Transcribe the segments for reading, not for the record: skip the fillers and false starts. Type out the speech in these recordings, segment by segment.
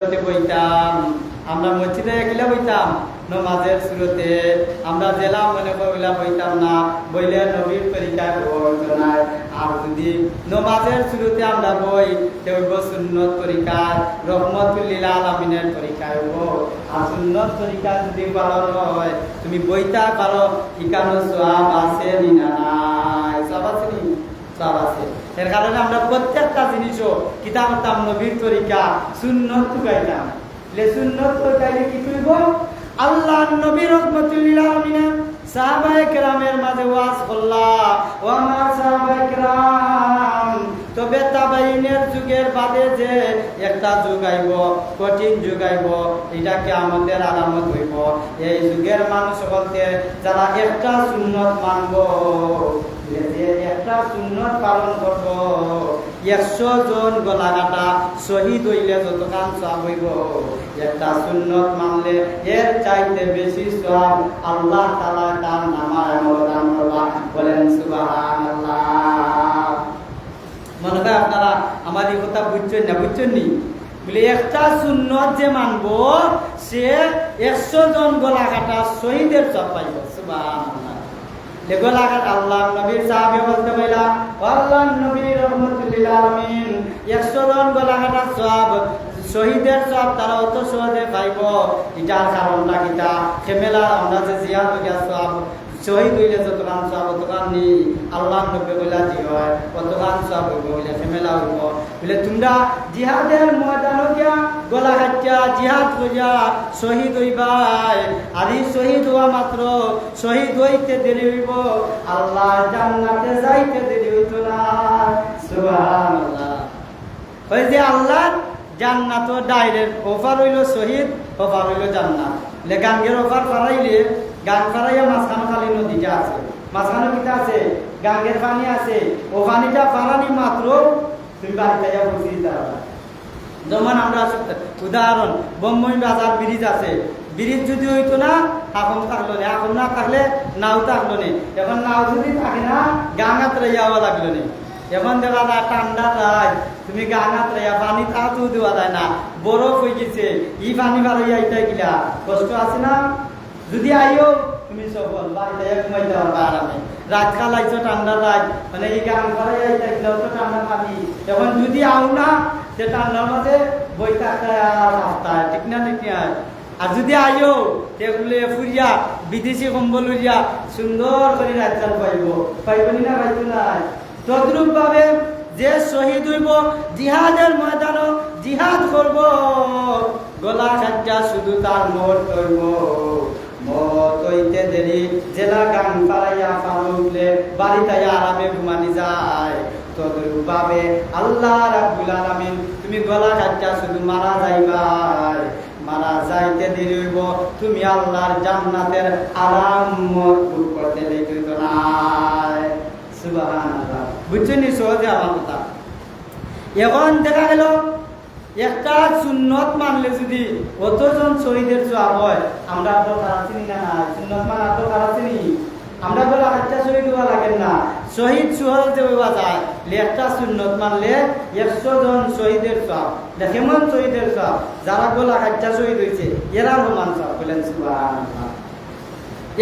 বইতাম আমরা মসজিদে একলা বইতাম নমাজের শুরুতে আমরা জেলা মনে করিলা বইতাম না বইলে নবীর তরিকায় বইতো না। আর যদি নমাজের শুরুতে আমরা বই হইব সুন্নত তরিকায় রহমতুল্লিল আলামিনের তরিকায় হইব। আর সুন্নত তরিকা যদি পালন হয় তুমি বইতা পারো ইকানো সওয়াব আছে না নাই? সওয়াব আছে নি? সওয়াব আছে। এর কারণে আমরা প্রত্যেকটা জিনিসও কিতাব করতাম নবীর তরিকা সুন্নত টুকাইতাম। সুন্নত টুকাইলে কি করব? আল্লাহ নবী রহমতুল্লিল আলামিন সাহাবায়ে কেরামের মাঝে ওয়াজ করলা ও আমার সাহাবায়ে কেরাম। তবে তাবাইনের যুগের বাদে যে একটা যুগ আইব, কঠিন যুগ আইব, এটা কিয়ামতের আলামত হইব। এই যুগের মানুষ বলতে যারা একটা সুন্নত মানব, একটা সুন্নত পালন করব, 100 জন গলা কাটা শহীদ হইলে যতখান সওয়াব হইব, একটা সুন্নত মানলে এর চাইতে বেশি সওয়াব আল্লাহ তাআলা তার নামায় দান করবা। বলেন সুবহানাল্লাহ। মনে হয় আপনারা আমার এই কথা বুঝছেন না? বুঝছেন নি? বলে একটা সুন্নত যে মানবো সে 100 জন গলা কাটা শহীদের সওয়াব পাইব। সুবহানাল্লাহ। লেগোলাগাত আল্লাহ নবীর সাহাবী বলতে বইলা আল্লাহ নবী রহমতুল্লিল আলামিন 100 জন গলাকাটা সওয়াব শহীদের সওয়াব তারা অত সহজে পাইব। এটার কারণটা কিটা? খেমেলা আমরা যে জিয়াদ হইয়া সওয়াব শহীদ হইলে যতখান সওয়াব অতখান নি আল্লাহ নবী বইলা জি হয় অতখান সওয়াব হইব বলে খেমেলা হইব। বলে তোমরা জিহাদের ময়দানে গিয়া গলা কাটিয়া জিহাদ করিয়া শহীদ হইবাই। আর এই শহীদ হওয়া মাত্র শহীদ হইতে দেরি হইব, আল্লাহ জান্নাতে যাইতে দেরি হইতো না। সুবহানাল্লাহ। ওই যে আল্লাহ জান্নাত ডাইরেক্ট অফার হইল শহীদ, অফার হইল জান্নাত। বলে গাঙ্গের অফার ফারাইলে গান ফারাইয়া মাঝখানে খালি নদীটা আছে, মাঝখানে কিটা আছে? গাঙ্গের পানি আছে। ও পানিটা ফারানি মাত্র তুমি বাড়িতে যা বসে দিতে পারবা। যেমন আমরা উদাহরণ বোম্বই বাজার ব্রিজ আছে, ব্রিজ যদি হইতো না এখন থাকলো না, এখন না থাকলে নাও থাকলো না। এখন নাও যদি থাকে না গাঙাত যাওয়া লাগলো না। এখন দেখা যায় ঠান্ডা রাত তুমি গাঙাত রাইয়া পানি তাও দেওয়া যায় না, বরফ হয়ে গেছে, ই পানি বাড়াইয়া এইটাই গিলা কষ্ট আছে না? যদি আইও তুমি সফল বাড়িতে ঘুমাইতে পারবা আরামে। রাত কালাইছো ঠান্ডা রাত মানে এই গান করাই আইতা গিলাও তো ঠান্ডা পানি। এখন যদি আও না সে ঠান্ডার মাঝে বই থাকতে রাস্তায় ঠিক না? ঠিক না? আর যদি আইও সেগুলো ফুরিয়া বিদেশি কম্বল উড়িয়া সুন্দর করে রাজ্জাল পাইব, পাইবনি না? পাইতো না। তদ্রুপ ভাবে যে শহীদ হইব জিহাদের ময়দানে জিহাদ করব, গলা কাটা শুধু তার মত হইব, মত হইতে দেরি জেলা গান পাড়াইয়া পারুলে বাড়িতে আরামে ঘুমানি যায়। তদ্রুপ ভাবে আল্লাহ রাব্বুল আলামিন তুমি গলা কাটা শুধু মারা যাইবাই, মারা যাইতে দেরি হইব তুমি আল্লাহর জান্নাতের আরামত ভোগ করতে দেরি না। সুবহানাল্লাহ। বুঝছেন সহজে আমার কথা? এখন দেখা গেল একটা সুন্নত মানলে যদি অতজন শহীদের সওয়াব হয়, আমরা তো কারাচিনি না? সুন্নত মানা তো কারাচিনি। আমরা বলে একটা শহীদ হওয়া লাগে না, শহীদ সহজে হওয়া যায়। একটা সুন্নত মানলে 100 জন শহীদের সওয়াব। কেমন শহীদের সওয়াব? যারা গোলা একটা শহীদ হয়েছে এরা সমান সওয়াব। বলেন সুবহানাল্লাহ।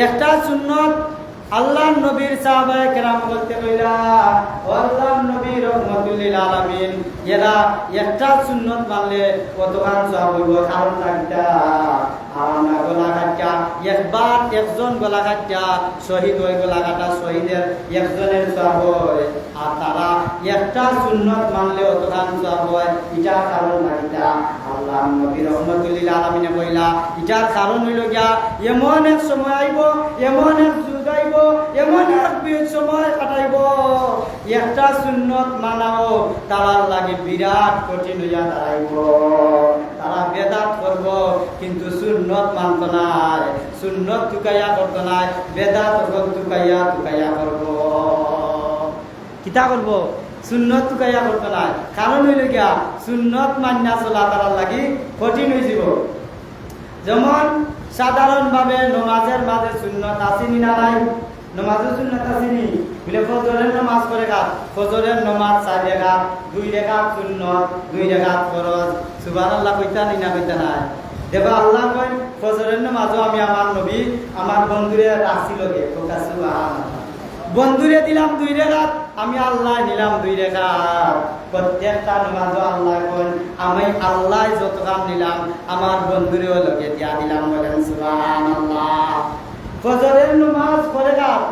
একটা সুন্নত আল্লাহ নবীর সাহাবায়ে কেরাম বলতে কইলা আল্লাহ নবী রহমতুল্লিল আলামিন এরা একটা সুন্নত মানলে কতখান সওয়াব হইব? কারণটা কিটা? আমরা গলা কাটা একবার একজন গলা কাটা শহীদ হয়ে গলা কাটা শহীদের একজনের সওয়াব হয়, আর তারা একটা সুন্নত মানলে কতখান সওয়াব হয়। এটার কারণটা কিটা? আল্লাহ নবী রহমতুল্লিল আলামিনে কইলা এটার কারণ হইল গিয়া এমন এক সময় আইব, এমন এক যুগ আইব, এমন এক সময় কাটাইব একটা সুন্নত মানাও তার লাগে বিরাট কঠিন হইয়া দাঁড়াইব। তারা বেদাত করব কিন্তু সুন্নত মানত নাই, সুন্নত টুকাইয়া করত নাই, বেদাত টুকাইয়া টুকাইয়া করব। কিতা করব? সুন্নত টুকাইয়া করত নাই। কারণ হইল গিয়া সুন্নত মান্না চলা তার লাগি কঠিন হয়ে যাব। যেমন সাধারণভাবে নমাজের মাঝে সুন্নত আসেনি না নাই? নামাজের সুন্নাত আসেনি বলে ফজরের নামাজ পড়ে কাজ ফজরের নামাজ 4 রাকাত 2 রাকাত সুন্নত 2 রাকাত ফরজ সুবহানাল্লাহ কইতা না কইতা নাই দেবা আল্লাহ কই ফজরের নামাজও আমি আমার নবী আমার বন্ধুরে রাখছি লগে কোকা সুবহানাল্লাহ বন্ধুরে দিলাম 2 রাকাত আমি আল্লাহ নিলাম 2 রাকাত প্রত্যেকটা নামাজও আল্লাহ কই আমি আল্লাহ যত কাম নিলাম আমার বন্ধুরেও লগে দিয়া দিলাম বলেন সুবহানাল্লাহ ফজরের নামাজ পড়ে কাজ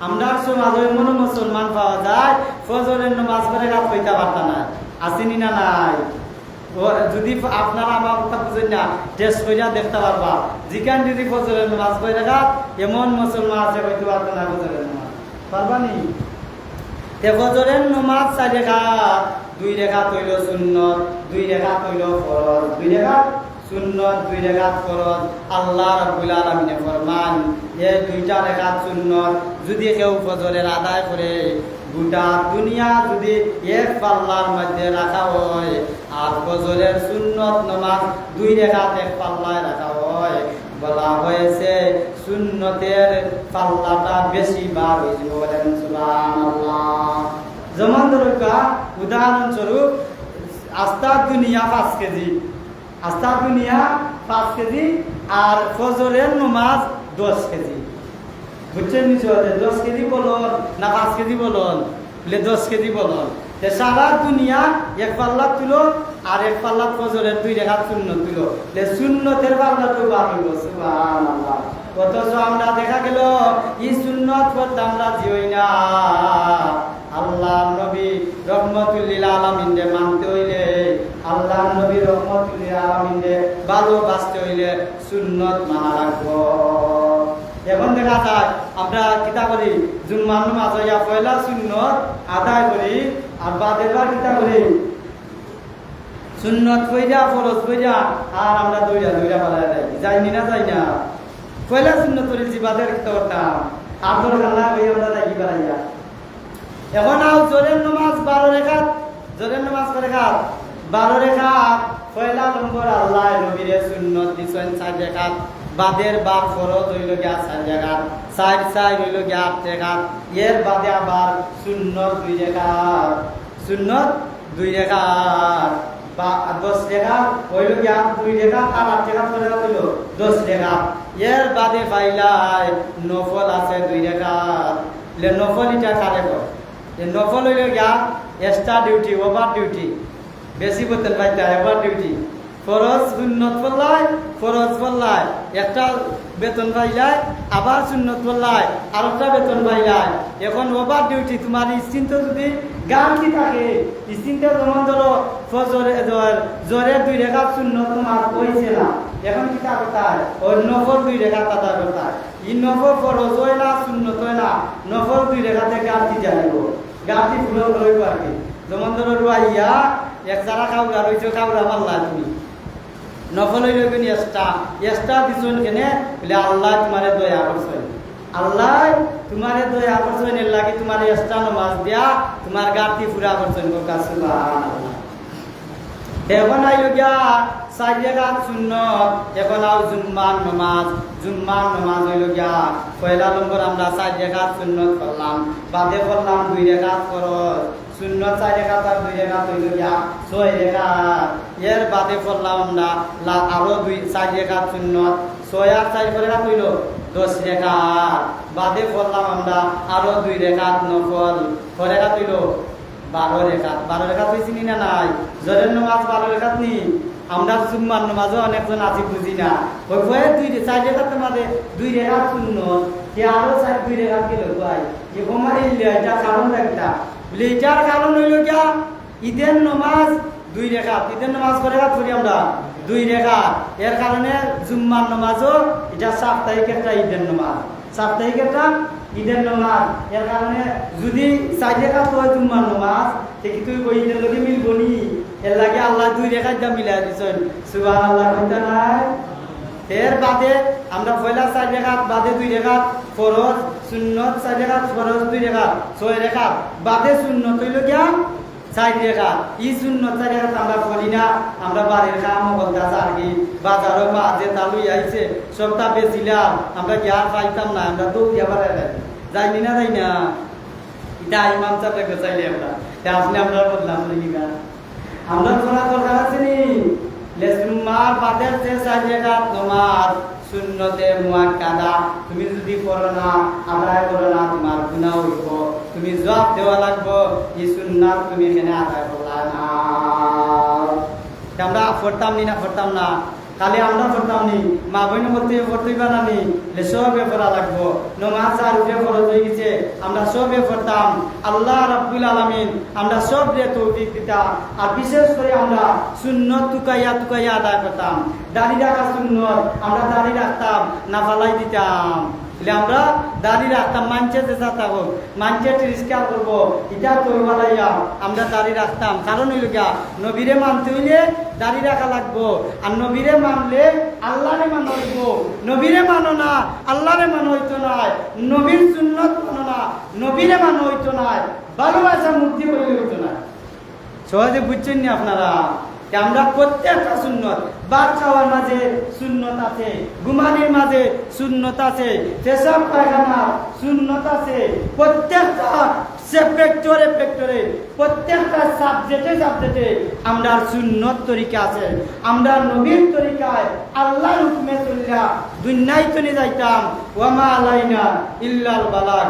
আমরা সমাজে মনে মুসলমান পাওয়া যায় ফজরের নামাজ পড়ে কাজ কইতা পারতা না আসেনি না নাই যদি আপনারা আমার কথা বুঝেন না টেস্ট কইরা দেখতে পারবা যেখান যদি ফজরের নামাজ পড়ে কাজ এমন মুসলমান আছে কইতে পারতা না ফজরের নামাজ পারবানি তে ফজরের নামাজ 4 রাকাত 2 রাকাত হইল সুন্নত 2 রাকাত হইল ফরজ 2 রাকাত সুন্নত 2 রাকাত ফরজ আল্লাহ রাব্বুল আলামিন ফরমান এই 2টা রাকাত সুন্নত যদি কেউ ফজরের আদায় করে গোটা দুনিয়া যদি এক পাল্লার মধ্যে রাখা হয় আর ফজরের সুন্নত নামাজ 2 রাকাত এক পাল্লায় রাখা হয় বলা হয়েছে সুন্নতের পাল্লাটা বেশি বার হয়ে যাবে বলেন সুবহানাল্লাহ যেমন ধরুকা উদাহরণস্বরূপ আস্তা দুনিয়া 5 কেজি আস্তা দুনিয়া 5 কেজি আর ফজরের নামাজ 10 কেজি বুঝছেন নিশ্চয় 10 কেজি বলুন না 5 কেজি বলুন বলে 10 কেজি বলুন সারা দুনিয়া এক পাল্লা তুলো আর এক পাল্লা ফজরের 2 রাকাত সুন্নত তুলো সুন্নতের পাল্লাটা বার হইল সুবহানাল্লাহ অথচ আমরা দেখা গেল এই সুন্নত করতাম রাজি হই না আল্লাহ নবী রহমতুল লিল আলামিন রে মানতে হইলে আল্লাহ নবী রহমতুল লিল আলামিন রে ভালোবাসতে হইলে সুন্নত মানা রাখবো এখন দেখা যায় আমরা কিতা করি জুম্মার নামাজ হইয়া পয়লা সুন্নত আদায় করি আর বাদের বার কিতা করি সুন্নত কইরা ফরজ কইরা আর আমরা দইরা পালাই যাইনি না যাই না পয়লা সুন্নত করেছি বাদের কিতা করতাম আর দরকার না হই আমরা যাই বাড়াইয়া এখন আও জোরের নামাজ 12 রাকাত জোরের নামাজ করে কাজ 12 রাকাত পয়লা নম্বর আল্লাহ নবীর সুন্নত দিছেন 4 রাকাত বাদের বার ফরজ হইল গিয়া 4 রাকাত 4 হইল গিয়া 8 রাকাত এর বাদে আবার সুন্নত 2 রাকাত সুন্নত 2 রাকাত বা 10 রাকাত হইল গিয়া 2 রাকাত আর 8 রাকাত করে হইল 10 রাকাত এর বাদে পাইলাই নফল আছে 2 রাকাত লে নফল এটা কারে কয় এই নফল হইল গিয়া এক্সট্রা ডিউটি ওভার ডিউটি বেশি বেতন পাইতে ওভার ডিউটি ফরজ সুন্নত পড়লাই একটা বেতন পাইলাই আবার সুন্নত পড়লাই আরেকটা বেতন পাইলাই এখন ওভার ডিউটি তোমার চিন্তা যদি গান কি থাকে চিন্তা যেমন ধরো ফজরের জোরের 2 রাকাত সুন্নত তোমার হইছে না এখন কি করতায় ওই নফল 2 রাকাত আদায় করতায় এই নফল ফরজ হয় না সুন্নত হয় না নফল 2 রাকাতে গান কি যাইব গাতি ফুল রইব আর কি যেমন ধরো রুয়াইয়া এক সারা খাওয়া রইছো খাওয়া মারলা তুমি নফল হইল কিন্তু এক্সট্রা দিছুন কেনে বলে আল্লাহ তোমারে দয়া করছেন আল্লাহ তোমারে দয়া করছেন এর লাগি তোমার এক্সট্রা নামাজ দিয়া তোমার গাতি পুরা করছেন কোকা সুবহানাল্লাহ এখন আইল গিয়া 4 রাকাত সুন্নত এখন আও জুম্মার নামাজ হইল গিয়া পয়লা নম্বর আমরা 4 রাকাত সুন্নত করলাম বাদে করলাম 2 রাকাত ফরজ সুন্নত 4 রাকাত আর 2 রাকাত হইল গিয়া 6 রাকাত এর বাদে করলাম আমরা আরো 4 রাকাত সুন্নত 6 আর 4 রাকাত হইল 10 রাকাত বাদে করলাম আমরা আরো 2 রাকাত নফল কয় রাকাত হইল 12 রাকাত হইছে না নাই জোরের নামাজ 12 রাকাত নি আমরা জুম্মার নামাজও অনেকজন আছি বুঝি না ওই ভয়ে 4 রাকাতের মাঝে 2 রাকাত সুন্নত কে আরো 2 রাকাত গেল ভাই কি ঘুমাই এটা কারণ একটা বলে এটার কারণ হইল গিয়া ঈদের নামাজ 2 রাকাত ঈদের নামাজ কয় রাকাত পড়ি আমরা 2 রাকাত এর কারণে জুম্মার নামাজও এটা সাপ্তাহিক একটা ঈদের নামাজ সাপ্তাহিক একটা ঈদের নামাজ এর কারণে যদি 4 রাকাত হয় জুম্মার নামাজ তে কি তুই কই ঈদের লগে মিলবো নি এর লাগে আল্লাহ 2 রাকাত দা মিলাই দিছেন সুবহানাল্লাহ কইতা নাই এর বাদে আমরা পয়লা 4 রাকাত বাদে 2 রাকাত ফরজ সুন্নত 4 রাকাত ফরজ 2 রাকাত 6 রাকাত বাদে সুন্নত হইল গিয়া 4 রাকাত এই সুন্নত 4 রাকাত আমরা পড়ি না আমরা বাড়ির কাম বলতাছে আর কি বাজারও মাঝে তালুই আইছে সবটা বেচিলাম আমরা কি আর পাইতাম না আমরা দৌড়িয়া বাড়াই যাইনি না যাই না এটা ইমাম সাহেবকে চাইলে আমরা আসলে আমরা বদলাম নাকি আমরা করা দরকার আছে নি লেসমার বাদের যে সাইয়েগা তোমার সুন্নতে মুআক্কাদা তুমি যদি পড়ো না আদায় করো না তোমার গুনাহ হইব তুমি জবাব দেওয়া লাগবে এই সুন্নাত তুমি এখানে আদায় করলা না আমরা পড়তাম না খালি আমরা পড়তাম নি মা বোন পড়তেইবা না নি সবে পড়া লাগবো নমাজ আর উপরে ফরজ হয়ে গেছে আমরা সবে পড়তাম আল্লাহ রাব্বুল আলামিন আমরা সব রে তৌফিক দিতাম আর বিশেষ করে আমরা সুন্নত টুকাইয়া আদায় করতাম দাড়ি রাখা সুন্নত আমরা দাড়ি রাখতাম না ফালাই দিতাম আমরা দাড়ি রাখতাম মানছে যে থাকো মানছে রিস্কার করবো এটা তৈবালাইয়া আমরা দাড়ি রাখতাম কারণ হইল গিয়া নবীরে মানতে হইলে দাড়ি রাখা লাগবো আর নবীরে মানলে আল্লাহরে মানো হইব নবীরে মানো না আল্লাহরে মানো হইতো নাই নবীর সুন্নত মানো না নবীরে মানো হইতো নাই ভালোবাসা মুক্তি হইলে হইতো না সহজে বুঝছেন নি আপনারা আমরা প্রত্যেকটা সুন্নত ভাত খাওয়ার মাঝে সুন্নত আছে ঘুমানির মাঝে সুন্নত আছে পেশাব পায়খানা সুন্নত আছে প্রত্যেকটা সেক্টরে প্রত্যেকটা সাবজেক্টে আমরা সুন্নত তরিকা আছে আমরা নবীর তরিকায় আল্লাহর হুকুমে চলিয়া দুনিয়ায় চলে যাইতাম ওয়া মা আলাইনা ইল্লাল বালাগ।